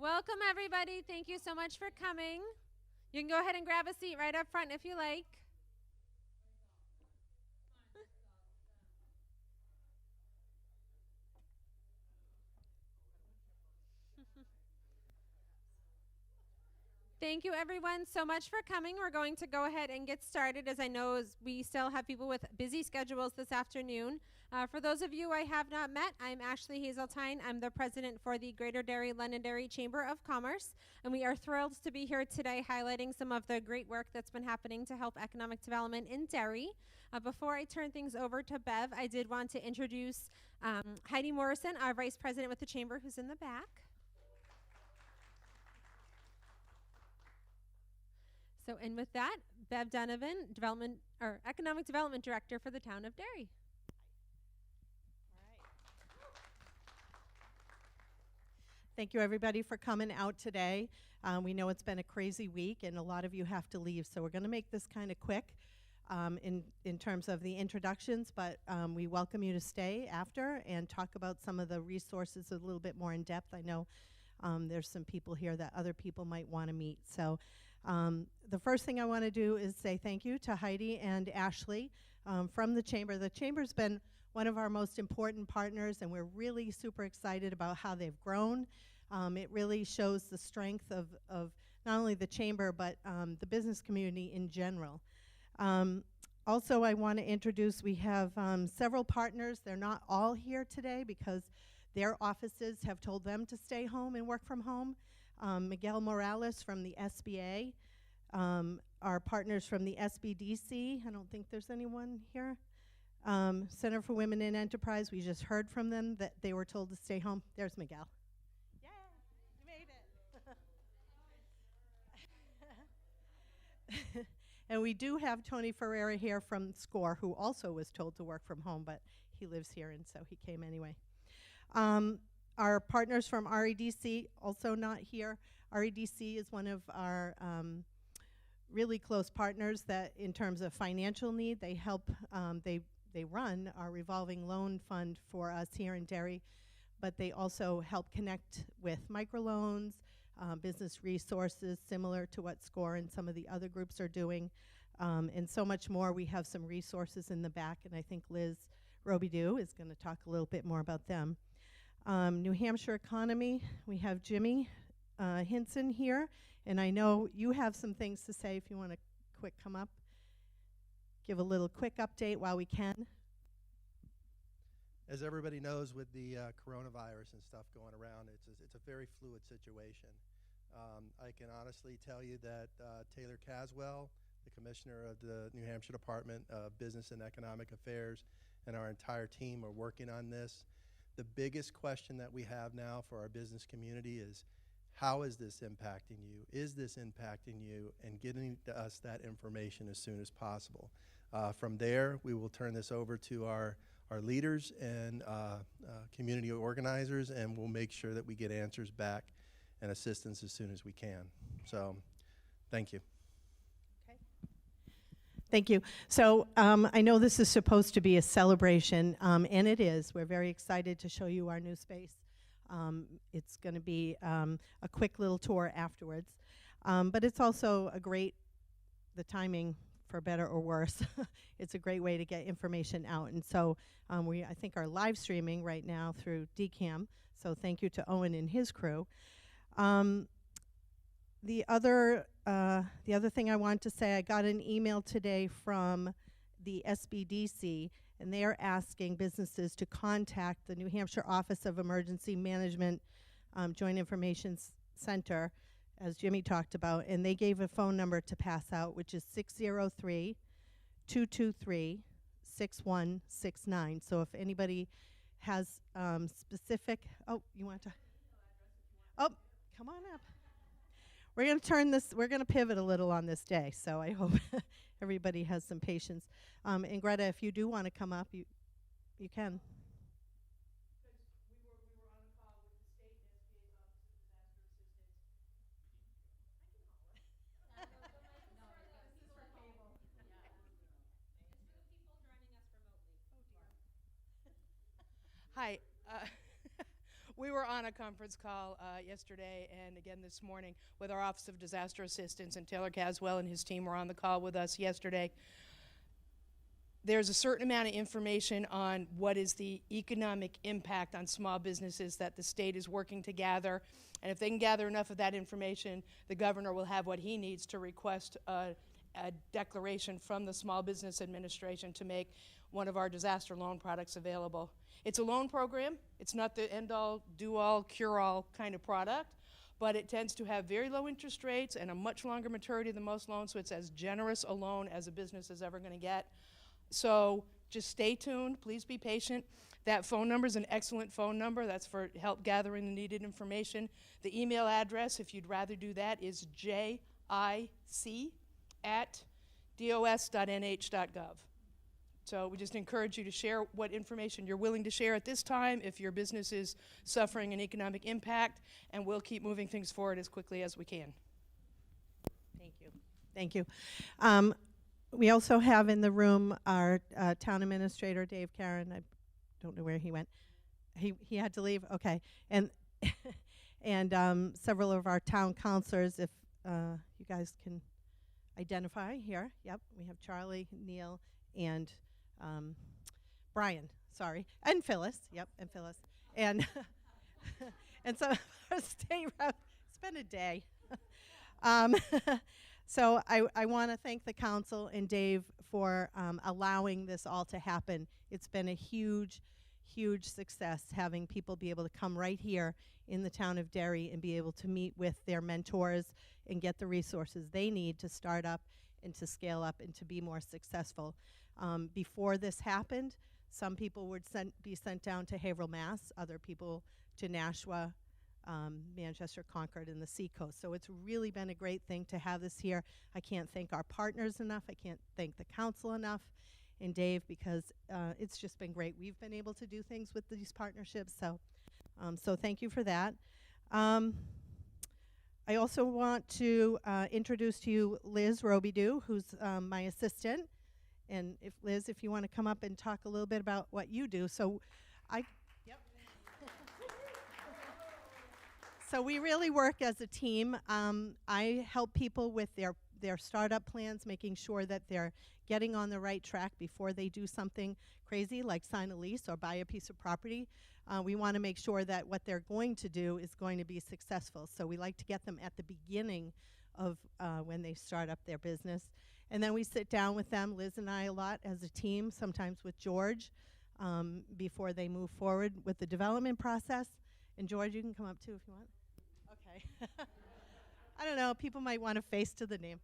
Welcome, everybody. Thank you so much for coming. You can go ahead and grab a seat right up front if you like. Thank you, everyone, so much for coming. We're going to go ahead and get started, as I know we still have people with busy schedules this afternoon. For those of you I have not met, I'm Ashley Hazeltine. I'm the president for the Greater Derry Londonderry Chamber of Commerce, and we are thrilled to be here today highlighting some of the great work that's been happening to help economic development in Derry. Before I turn things over to Bev, I did want to introduce Heidi Morrison, our vice president with the Chamber, who's in the back. So, and with that, Bev Donovan, Economic Development Director for the town of Derry. Thank you, everybody, for coming out today. We know it's been a crazy week, and a lot of you have to leave, so we're going to make this kind of quick in terms of the introductions, but we welcome you to stay after and talk about some of the resources a little bit more in depth. I know there's some people here that other people might want to meet. So the first thing I want to do is say thank you to Heidi and Ashley from the Chamber. The Chamber's been one of our most important partners, and we're really super excited about how they've grown. It really shows the strength of not only the Chamber, but the business community in general. Also, I want to introduce, we have several partners. They're not all here today because their offices have told them to stay home and work from home. Miguel Morales from the SBA, our partners from the SBDC. I don't think there's anyone here. Center for Women in Enterprise, we just heard from them that they were told to stay home. There's Miguel. Yeah, you made it. And we do have Tony Ferreira here from SCORE, who also was told to work from home, but he lives here, and so he came anyway. Our partners from REDC, also not here. REDC is one of our really close partners that in terms of financial need, they help, they run our revolving loan fund for us here in Derry, but they also help connect with microloans, business resources, similar to what SCORE and some of the other groups are doing, and so much more. We have some resources in the back, and I think Liz Robidoux is going to talk a little bit more about them. New Hampshire Economy, we have Jimmy Hinson here, and I know you have some things to say if you want to quick come up. Give a little quick update while we can. As everybody knows, with the coronavirus and stuff going around, it's a very fluid situation. I can honestly tell you that Taylor Caswell, the commissioner of the New Hampshire Department of Business and Economic Affairs, and our entire team are working on this. The biggest question that we have now for our business community is, how is this impacting you? Is this impacting you? And getting to us that information as soon as possible. From there, we will turn this over to our leaders and community organizers, and we'll make sure that we get answers back and assistance as soon as we can. So, thank you. Thank you. So I know this is supposed to be a celebration, and it is. We're very excited to show you our new space. It's going to be a quick little tour afterwards. But it's also the timing, for better or worse, it's a great way to get information out. And so we, I think, are live streaming right now through DCAM. So thank you to Owen and his crew. The other thing I want to say, I got an email today from the SBDC, and they are asking businesses to contact the New Hampshire Office of Emergency Management Joint Information Center, as Jimmy talked about, and they gave a phone number to pass out, which is 603-223-6169. So if anybody has specific, you want to? Oh, come on up. We're going to pivot a little on this day, so I hope everybody has some patience. And Greta, if you do want to come up, you can. Hi. We were on a conference call yesterday and again this morning with our Office of Disaster Assistance, and Taylor Caswell and his team were on the call with us yesterday. There's a certain amount of information on what is the economic impact on small businesses that the state is working to gather. And if they can gather enough of that information, the governor will have what he needs to request a declaration from the Small Business Administration to make one of our disaster loan products available. It's a loan program. It's not the end-all, do-all, cure-all kind of product, but it tends to have very low interest rates and a much longer maturity than most loans, so it's as generous a loan as a business is ever going to get. So just stay tuned. Please be patient. That phone number is an excellent phone number. That's for help gathering the needed information. The email address, if you'd rather do that, is jic@dos.nh.gov. So we just encourage you to share what information you're willing to share at this time if your business is suffering an economic impact, and we'll keep moving things forward as quickly as we can. Thank you. Thank you. We also have in the room our town administrator, Dave Karen. I don't know where he went. He had to leave? Okay. And and several of our town councilors, if you guys can identify here. Yep, we have Charlie, Neil, and Brian, sorry, and Phyllis. Yep, and Phyllis. And and so our state rep, it's been a day. So I want to thank the council and Dave for allowing this all to happen. It's been a huge, huge success having people be able to come right here in the town of Derry and be able to meet with their mentors and get the resources they need to start up and to scale up and to be more successful. Before this happened, some people would be sent down to Haverhill, Mass., other people to Nashua, Manchester, Concord, and the Seacoast. So it's really been a great thing to have this here. I can't thank our partners enough. I can't thank the council enough and Dave, because it's just been great. We've been able to do things with these partnerships, so so thank you for that. I also want to introduce to you Liz Robidoux, who's my assistant. And if Liz, if you want to come up and talk a little bit about what you do. So So we really work as a team. I help people with their startup plans, making sure that they're getting on the right track before they do something crazy like sign a lease or buy a piece of property. We want to make sure that what they're going to do is going to be successful. So we like to get them at the beginning of when they start up their business. And then we sit down with them, Liz and I, a lot as a team, sometimes with George, before they move forward with the development process. And George, you can come up too if you want. Okay. I don't know, people might want a face to the name.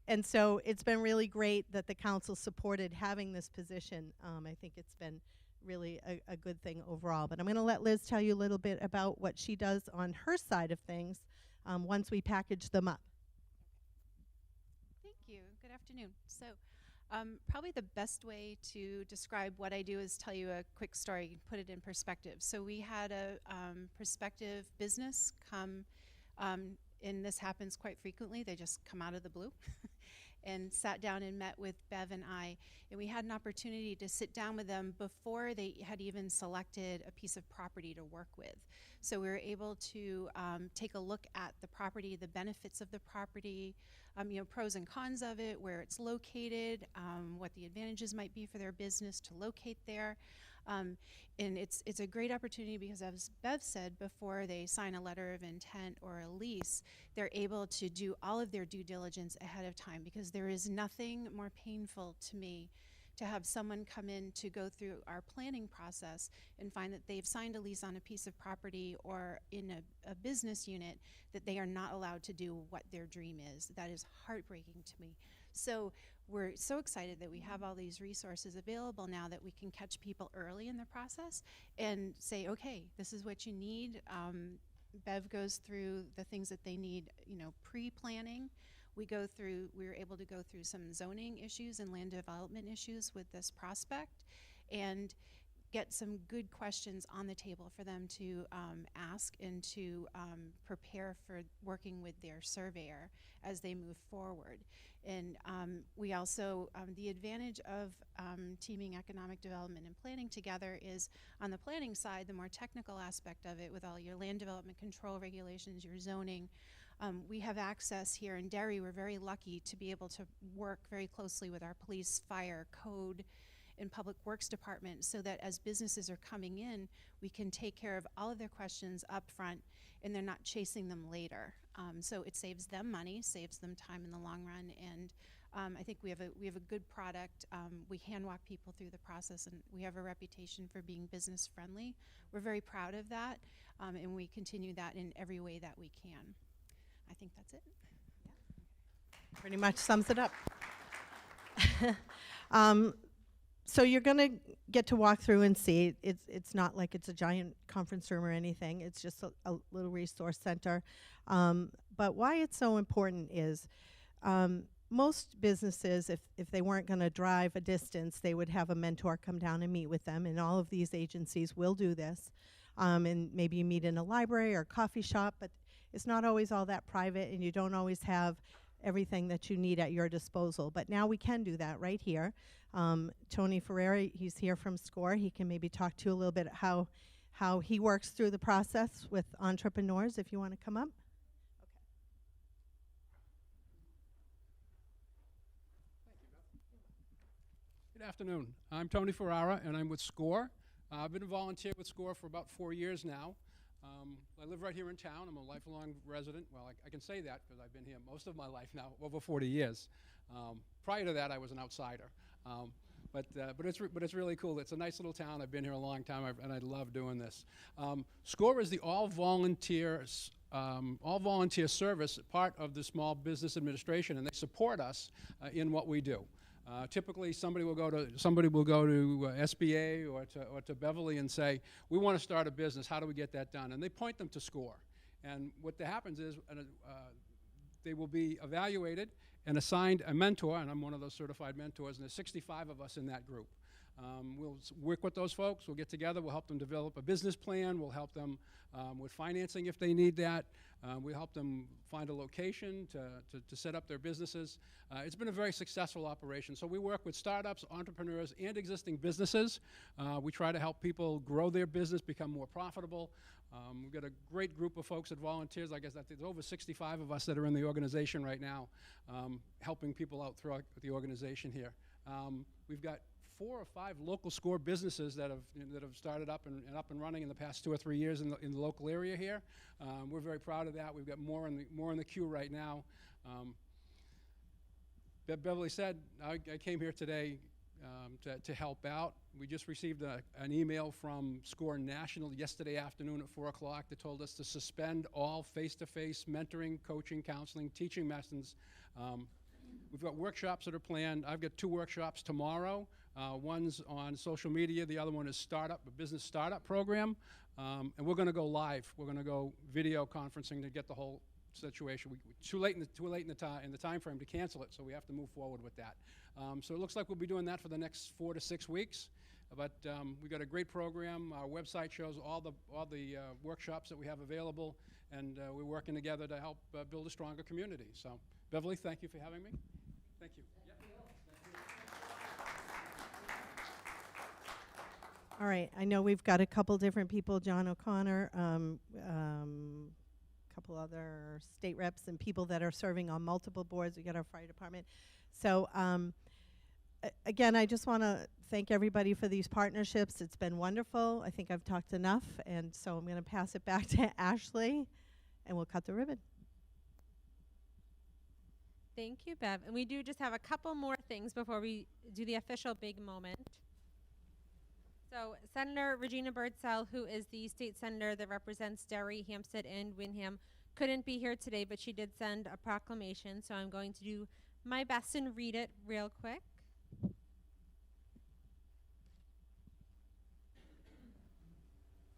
And so it's been really great that the council supported having this position. I think it's been really a good thing overall. But I'm going to let Liz tell you a little bit about what she does on her side of things once we package them up. Thank you. Good afternoon. So probably the best way to describe what I do is tell you a quick story, put it in perspective. So we had a prospective business come, and this happens quite frequently, they just come out of the blue, and sat down and met with Bev and I. And we had an opportunity to sit down with them before they had even selected a piece of property to work with. So we were able to take a look at the property, the benefits of the property, pros and cons of it, where it's located, what the advantages might be for their business to locate there. And it's a great opportunity because, as Bev said, before they sign a letter of intent or a lease, they're able to do all of their due diligence ahead of time, because there is nothing more painful to me to have someone come in to go through our planning process and find that they've signed a lease on a piece of property or in a business unit that they are not allowed to do what their dream is. That is heartbreaking to me. So we're so excited that we have all these resources available now that we can catch people early in the process and say, okay, this is what you need. Bev goes through the things that they need, pre-planning. We were able to go through some zoning issues and land development issues with this prospect, and get some good questions on the table for them to ask and to prepare for working with their surveyor as they move forward. And we also, the advantage of teaming economic development and planning together is on the planning side, the more technical aspect of it with all your land development control regulations, your zoning. We have access here in Derry. We're very lucky to be able to work very closely with our police, fire, code, and public works department so that as businesses are coming in, we can take care of all of their questions up front and they're not chasing them later. So it saves them money, saves them time in the long run, and I think we have a good product. We hand walk people through the process, and we have a reputation for being business friendly. We're very proud of that, and we continue that in every way that we can. I think that's it. Pretty much sums it up. So you're going to get to walk through and see. It's not like it's a giant conference room or anything. It's just a little resource center. But why it's so important is most businesses, if they weren't going to drive a distance, they would have a mentor come down and meet with them. And all of these agencies will do this. And maybe you meet in a library or a coffee shop, but it's not always all that private, and you don't always have everything that you need at your disposal. But now we can do that right here. Tony Ferrera, he's here from SCORE. He can maybe talk to you a little bit how he works through the process with entrepreneurs, if you want to come up. Good afternoon. I'm Tony Ferrara, and I'm with SCORE. I've been a volunteer with SCORE for about 4 years now. I live right here in town. I'm a lifelong resident. Well, I can say that because I've been here most of my life now, over 40 years. Prior to that, I was an outsider. But it's really cool. It's a nice little town. I've been here a long time, and I love doing this. SCORE is the all-volunteer service, part of the Small Business Administration, and they support us in what we do. Typically, somebody will go to SBA or to Beverly and say, "We want to start a business. How do we get that done?" And they point them to SCORE. And what happens is they will be evaluated and assigned a mentor, and I'm one of those certified mentors, and there's 65 of us in that group. We'll work with those folks. We'll get together. We'll help them develop a business plan. We'll help them with financing if they need that. We'll help them find a location to set up their businesses. It's been a very successful operation. So we work with startups, entrepreneurs, and existing businesses. We try to help people grow their business, become more profitable. We've got a great group of folks that volunteers. I guess there's over 65 of us that are in the organization right now, helping people out throughout the organization here. We've got 4 or 5 local SCORE businesses that have started up and running in the past 2 or 3 years in the local area here. We're very proud of that. We've got more in the queue right now. Beverly said I came here today to help out. We just received an email from SCORE National yesterday afternoon at 4 o'clock that told us to suspend all face-to-face mentoring, coaching, counseling, teaching lessons. We've got workshops that are planned. I've got 2 workshops tomorrow. One's on social media. The other one is a business startup program. And we're going to go live. We're going to go video conferencing to get the whole situation. Too late in the time frame to cancel it, so we have to move forward with that. So it looks like we'll be doing that for the next 4 to 6 weeks. But we've got a great program. Our website shows all the workshops that we have available, and we're working together to help build a stronger community. So, Beverly, thank you for having me. Thank you. All right, I know we've got a couple different people, John O'Connor, couple other state reps and people that are serving on multiple boards. We got our fire department. So again, I just want to thank everybody for these partnerships. It's been wonderful. I think I've talked enough, and so I'm going to pass it back to Ashley, and we'll cut the ribbon. Thank you, Bev. And we do just have a couple more things before we do the official big moment. So Senator Regina Birdsell, who is the state senator that represents Derry, Hampstead, and Windham, couldn't be here today, but she did send a proclamation. So I'm going to do my best and read it real quick.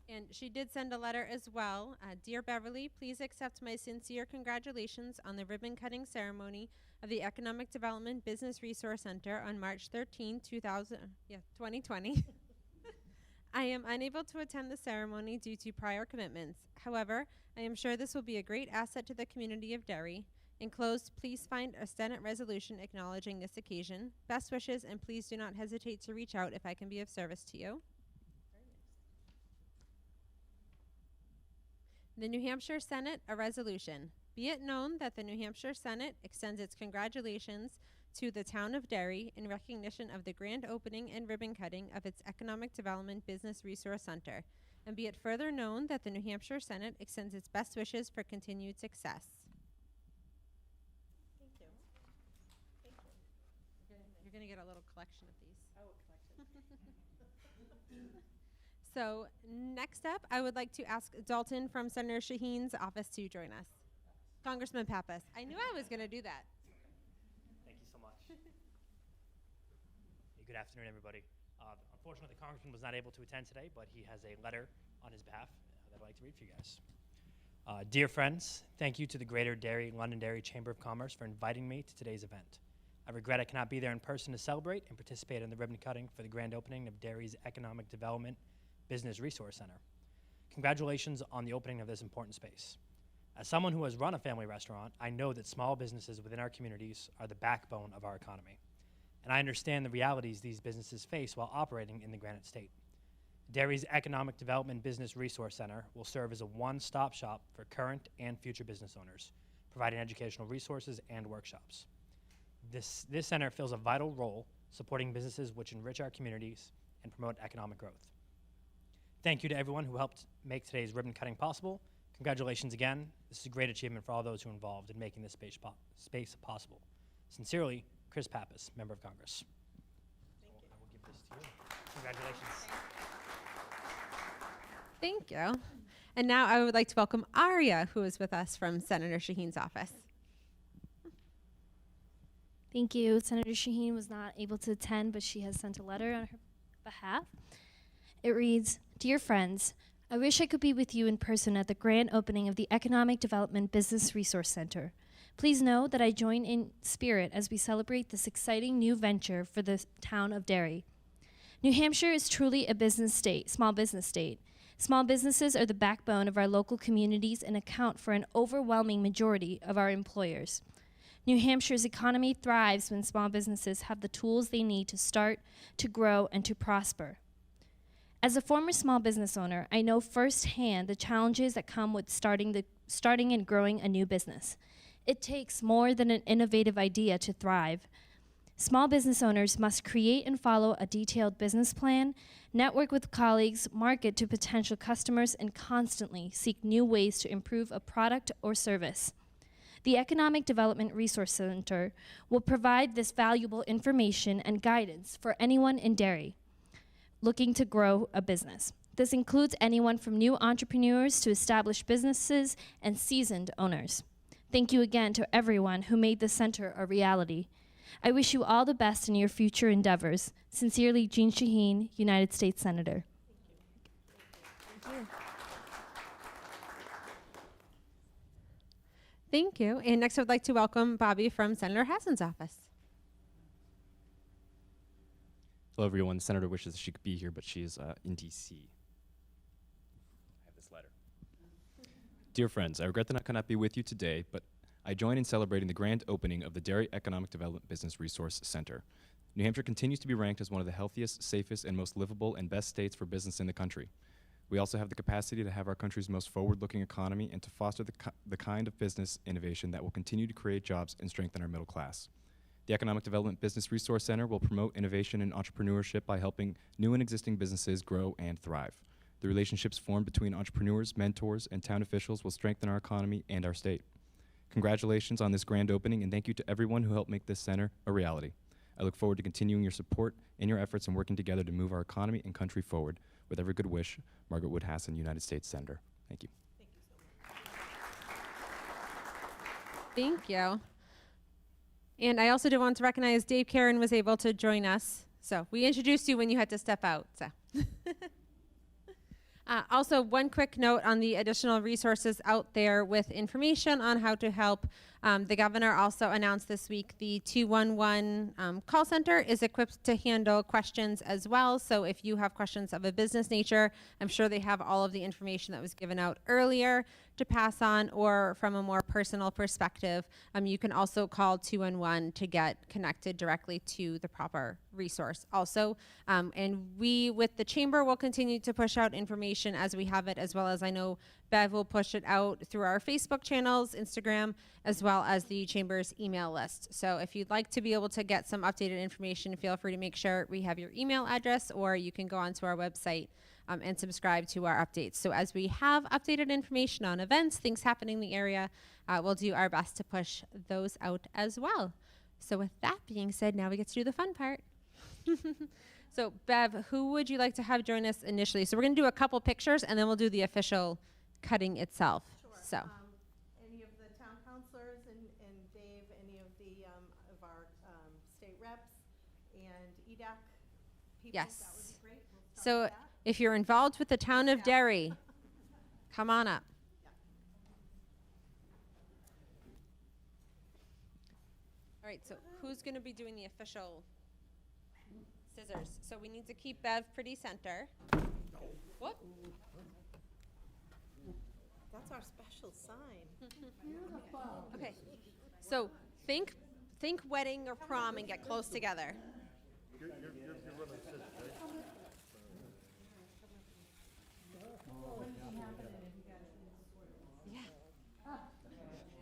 And she did send a letter as well. Dear Beverly, please accept my sincere congratulations on the ribbon cutting ceremony of the Economic Development Business Resource Center on March 13, 2020. I am unable to attend the ceremony due to prior commitments. However, I am sure this will be a great asset to the community of Derry. Enclosed, please find a Senate resolution acknowledging this occasion. Best wishes, and please do not hesitate to reach out if I can be of service to you. The New Hampshire Senate, a resolution. Be it known that the New Hampshire Senate extends its congratulations to the town of Derry in recognition of the grand opening and ribbon cutting of its Economic Development Business Resource Center. And be it further known that the New Hampshire Senate extends its best wishes for continued success. Thank you. Thank you. You're going to get a little collection of these. Oh, So next up, I would like to ask Dalton from Senator Shaheen's office to join us. Congressman Pappas. I knew I was going to do that. Thank you so much. Hey, good afternoon, everybody. Unfortunately, the Congressman was not able to attend today, but he has a letter on his behalf that I'd like to read for you guys. Dear friends, thank you to the Greater Derry, Londonderry Chamber of Commerce for inviting me to today's event. I regret I cannot be there in person to celebrate and participate in the ribbon cutting for the grand opening of Derry's Economic Development Business Resource Center. Congratulations on the opening of this important space. As someone who has run a family restaurant, I know that small businesses within our communities are the backbone of our economy. And I understand the realities these businesses face while operating in the Granite State. Derry's Economic Development Business Resource Center will serve as a one-stop shop for current and future business owners, providing educational resources and workshops. This center fills a vital role supporting businesses which enrich our communities and promote economic growth. Thank you to everyone who helped make today's ribbon cutting possible. Congratulations again. This is a great achievement for all those who are involved in making this space possible. Sincerely, Chris Pappas, Member of Congress. Thank you. I will give this to you. Congratulations. Thank you. And now I would like to welcome Aria, who is with us from Senator Shaheen's office. Thank you. Senator Shaheen was not able to attend, but she has sent a letter on her behalf. It reads, Dear friends, I wish I could be with you in person at the grand opening of the Economic Development Business Resource Center. Please know that I join in spirit as we celebrate this exciting new venture for the town of Derry. New Hampshire is truly a business state, small business state. Small businesses are the backbone of our local communities and account for an overwhelming majority of our employers. New Hampshire's economy thrives when small businesses have the tools they need to start, to grow, and to prosper. As a former small business owner, I know firsthand the challenges that come with starting and growing a new business. It takes more than an innovative idea to thrive. Small business owners must create and follow a detailed business plan, network with colleagues, market to potential customers, and constantly seek new ways to improve a product or service. The Economic Development Resource Center will provide this valuable information and guidance for anyone in Derry looking to grow a business. This includes anyone from new entrepreneurs to established businesses and seasoned owners. Thank you again to everyone who made the center a reality. I wish you all the best in your future endeavors. Sincerely, Jean Shaheen, United States Senator. Thank you. Thank you. And next I would like to welcome Bobby from Senator Hassan's office. Hello, everyone. The senator wishes she could be here, but she's in D.C. I have this letter. Dear friends, I regret that I cannot be with you today, but I join in celebrating the grand opening of the Derry Economic Development Business Resource Center. New Hampshire continues to be ranked as one of the healthiest, safest, and most livable and best states for business in the country. We also have the capacity to have our country's most forward-looking economy and to foster the kind of business innovation that will continue to create jobs and strengthen our middle class. The Economic Development Business Resource Center will promote innovation and entrepreneurship by helping new and existing businesses grow and thrive. The relationships formed between entrepreneurs, mentors, and town officials will strengthen our economy and our state. Congratulations on this grand opening, and thank you to everyone who helped make this center a reality. I look forward to continuing your support in your efforts and working together to move our economy and country forward. With every good wish, Margaret Wood Hassan, United States Senator. Thank you. Thank you. And I also do want to recognize Dave Karen was able to join us. So we introduced you when you had to step out. So Also, one quick note on the additional resources out there with information on how to help. The governor also announced this week the 211 call center is equipped to handle questions as well. So if you have questions of a business nature, I'm sure they have all of the information that was given out earlier to pass on, or from a more personal perspective, you can also call 211 to get connected directly to the proper resource also. And we, with the chamber, will continue to push out information as we have it, as well as I know Bev will push it out through our Facebook channels, Instagram, as well as the chamber's email list. So if you'd like to be able to get some updated information, feel free to make sure we have your email address, or you can go onto our website and subscribe to our updates. So as we have updated information on events, things happening in the area, we'll do our best to push those out as well. So with that being said, now we get to do the fun part. So Bev, who would you like to have join us initially? So we're gonna do a couple pictures and then we'll do the official cutting itself. Sure. So. Any of the town councilors and Dave, any of the of our state reps and EDAC people, Yes. that would be great. We'll start So with that. if you're involved with the town of Derry, come on up. All right, so who's going to be doing the official scissors? So we need to keep Bev pretty center. What? That's our special sign. Okay, so think wedding or prom and get close together.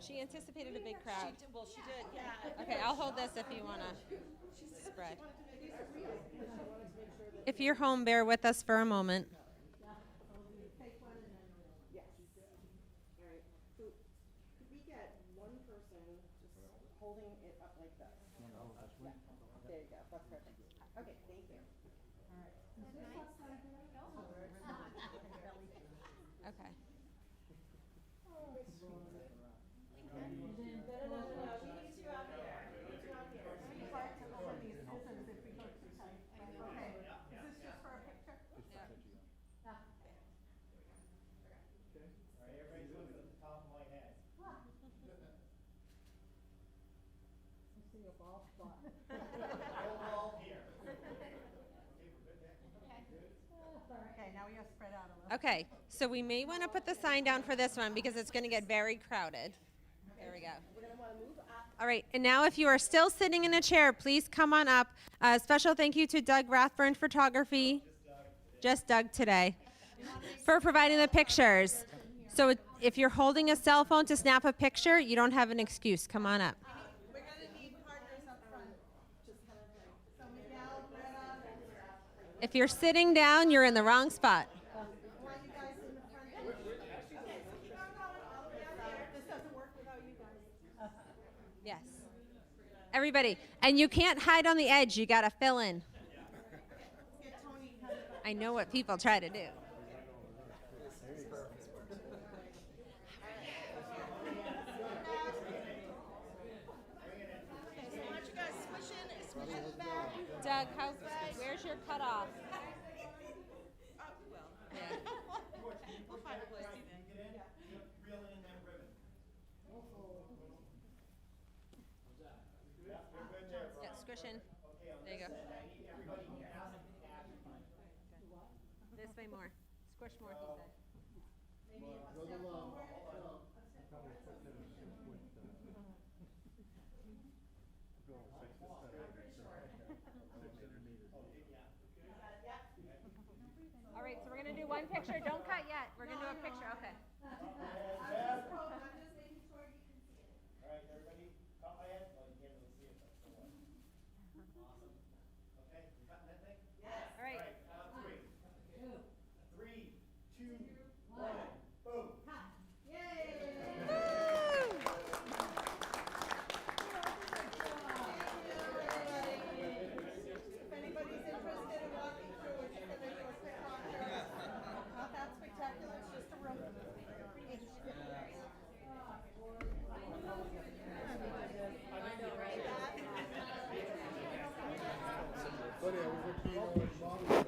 She anticipated a big crowd. Well, she did, yeah. Okay, I'll hold this if you want to spread. If you're home, bear with us for a moment. Yes. All right. Could we get one person just holding it up like this? Yeah. There you go. That's perfect. Okay, thank you. Okay. Okay, now we have spread out a little. Okay, so we may want to put the sign down for this one because it's going to get very crowded. There we go. All right, and now if you are still sitting in a chair, please come on up. Special thank you to Doug Rathburn Photography, just Doug today, for providing the pictures. So if you're holding a cell phone to snap a picture, you don't have an excuse. Come on up. We're gonna need partners up front. Just kind of like, so Miguel, Greta. If you're sitting down, you're in the wrong spot. I want you guys in the front. Okay, so keep on going all the way out here. This doesn't work without you guys. Yes. Everybody. And you can't hide on the edge. You got to fill in. Get Tony kind of. I know what people try to do. Doug, where's your cutoff? Yeah. We'll find a place. Yeah, squish in. There you go. This way more. Squish more, he said. All right, so we're going to do one picture. Don't cut yet. We're going to do a picture. Okay. All right. If anybody's interested in walking through, we're just gonna do a quick walk through. Not that spectacular, it's just a room. Funny, I was looking over at Mom.